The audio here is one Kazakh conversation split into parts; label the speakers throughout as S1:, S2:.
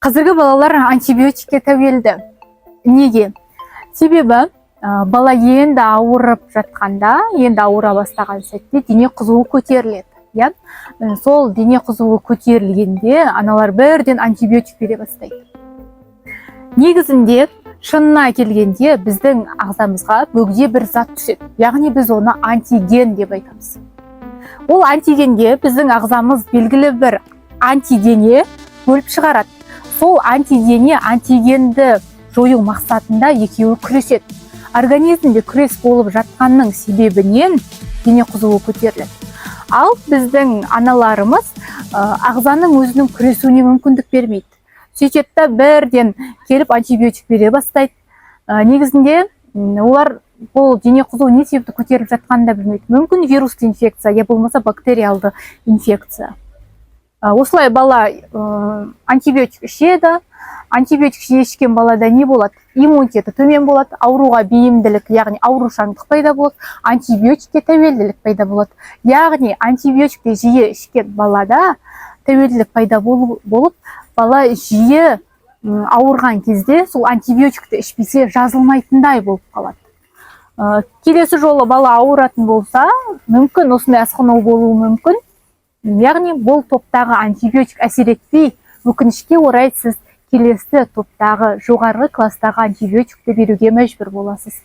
S1: Қазіргі балалар антибиотикке тәуелді. Неге? Себебі бала енді ауырып жатқанда, енді ауыра бастаған сәтте дене қызуы көтеріледі. Сол дене қызуы көтерілгенде аналар бірден антибиотик бере бастайды. Негізінде шынына келгенде біздің ағзамызға бөгде бір зат түседі. Яғни біз оны антиген деп айтамыз. Ол антигенге біздің ағзамыз белгілі бір антидене бөліп шығарады. Сол антидене антигенді жою мақсатында екеуі күреседі. Организмде күрес болып жатқанның себебінен дене қызуы көтеріледі. Ал біздің аналарымыз ағзаның өзінің күресуіне мүмкіндік бермейді. Сөйтеді бірден келіп антибиотик бере бастайды. Негізінде олар бұл дене қызуы не себепті көтеріп жатқанын да білмейді. Мүмкін вирусты инфекция, я болмаса бактериалды инфекция. Осылай бала антибиотик ішеді. Антибиотик ішкен балада не болады? Иммунитеті төмен болады, ауруға бейімділік, яғни аурушаңдық пайда болады, антибиотикке тәуелділік пайда болады. Яғни антибиотикті жиі ішкен балада тәуелділік пайда болып, бала жиі ауырған кезде сол антибиотикті ішпесе жазылмайтындай болып қалады. Келесі жолы бала ауыратын болса, мүмкін осындай асқыну болуы мүмкін. Яғни бұл топтағы антибиотик әсер етпей, өкінішке орай сіз келесі топтағы жоғарғы кластағы антибиотикті беруге мәжбүр боласыз.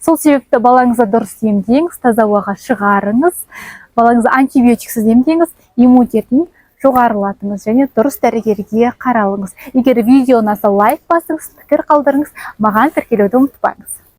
S1: Сол себепті балаңызды дұрыс емдеңіз, таза ауаға шығарыңыз, балаңызды антибиотиксіз емдеңіз, иммунитетін жоғарылатыңыз және дұрыс дәрігерге қаралыңыз. Егер видео ұнаса лайк басыңыз, пікір қалдырыңыз, маған тіркелуді ұмытпаңыз.